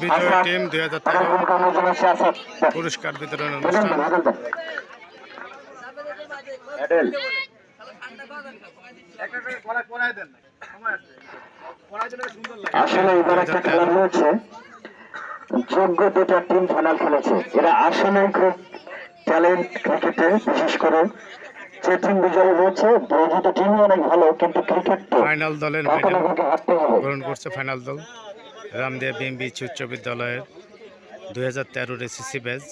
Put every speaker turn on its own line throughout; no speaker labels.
বিজয় team 2013 পুরস্কার বিতরণ অনুষ্ঠান।
আসলে এবার একটা খেলা হয়েছে, যোগ্য দুটা টিম ফাইনাল খেলেছে। এরা আসলে খুব ট্যালেন্ট ক্রিকেটে, বিশেষ করে যে টিম বিজয়ী হয়েছে দুটো টিমই অনেক ভালো, কিন্তু ক্রিকেট
ফাইনাল দলের মেডেল গ্রহণ করছে ফাইনাল দল রামদিয়া বিএমবি উচ্চ বিদ্যালয়ের 2013 এসএসসি ব্যাচ।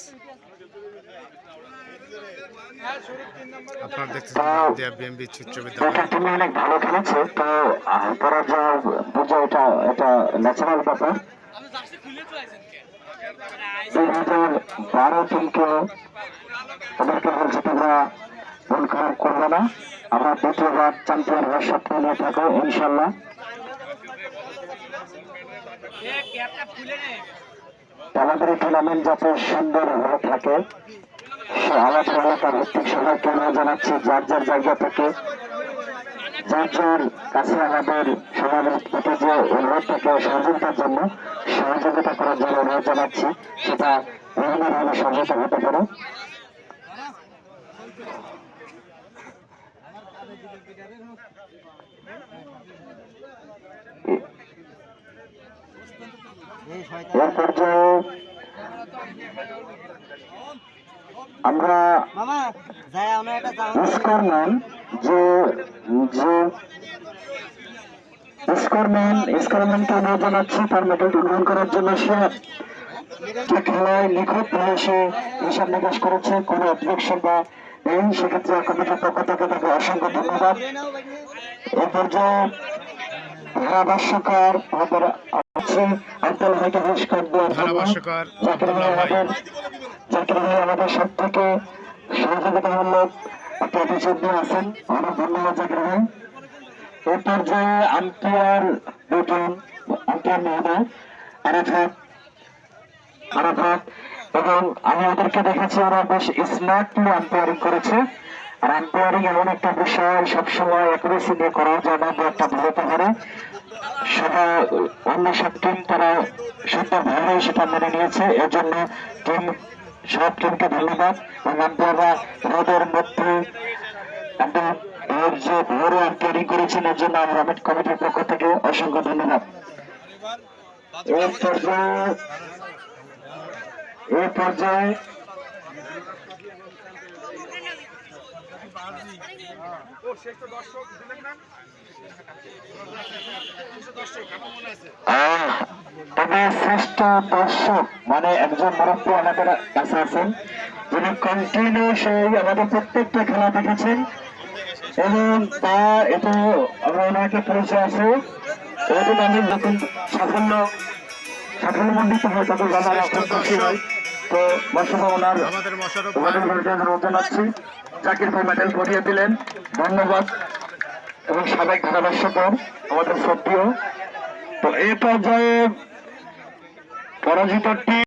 আপনারা দেখতেছেন রামদিয়া বিএমবি উচ্চ বিদ্যালয়
অনেক ভালো খেলেছে। তো পরাজয় বুঝে এটা ন্যাচারাল ব্যাপার। 2012 টিমকে ওদেরকে বলছে তোমরা মন খারাপ করবে না, আমরা দ্বিতীয়বার চ্যাম্পিয়ন হওয়ার স্বপ্ন নিয়ে থাকো ইনশাল্লাহ। আমাদের এই টুর্নামেন্ট যাতে সুন্দর হয়ে থাকে সে আলাদা আলাদা ভিত্তিক সবাইকে আমরা জানাচ্ছি, যার যার জায়গা থেকে যার যার কাছে আমাদের সমাজের প্রতি যে অনুরোধ থাকে সহযোগিতার জন্য, সহযোগিতা করার জন্য অনুরোধ জানাচ্ছি। সেটা বিভিন্নভাবে সহযোগিতা হতে পারে। এর পর্যায়ে আমরা স্কোরম্যান স্কোরম্যানকে অনুরোধ জানাচ্ছি তার মেডেলটি গ্রহণ করার জন্য। সে খেলায় নিখুঁত ভাবে সে হিসাব নিকাশ করেছে, কোনো অবজেকশন বা নেই, সেক্ষেত্রে কমিটির পক্ষ থেকে তাকে অসংখ্য ধন্যবাদ। এ পর্যায়ে ধারাভাষ্যকার আমাদের আব্দুল ভাইকে পুরস্কার দেওয়ার জন্য জাকির ভাই আমাদের সব থেকে সহযোগিতামূলক একটা এপিসোড নিয়ে আছেন, অনেক ধন্যবাদ জাকির ভাই। এ পর্যায়ে আম্পায়ার মহোদয় আরাফাত এবং আমি ওদেরকে দেখেছি ওরা বেশ স্মার্টলি আম্পায়ারিং করেছে। আর আম্পায়ারিং এমন একটা বিষয় সবসময় অ্যাকুরেসি দিয়ে করা যায় না, একটা ভুলতে পারে। সেটা অন্য সব টিম তারা সুন্দর ভাবে সেটা মেনে নিয়েছে, এর জন্য সব টিমকে ধন্যবাদ। এবং আম্পায়াররা রোদের মধ্যে একটা যে বড় আম্পায়ারিং করেছেন এর জন্য আমরা কমিটির পক্ষ থেকে অসংখ্য ধন্যবাদ। এই পর্যায়ে তবে শ্রেষ্ঠ দর্শক মানে একজন মুরব্বী আমাদের কাছে আছেন, যিনি কন্টিনিউ সেই আমাদের প্রত্যেকটা খেলা দেখেছেন এবং তা এটা আমরা ওনাকে পরিচয় আছে। এরকম আমি যখন সাফল্যমণ্ডিত হয় তাদের বাবা খুব খুশি হয়। তো ওনার জানাচ্ছি, জাকির ভাই মেডেল পরিয়ে দিলেন, ধন্যবাদ। এবং সাবেক ধারাভাষ্যকার আমাদের সত্যিও। তো এই পর্যায়ে পরাজিত টিম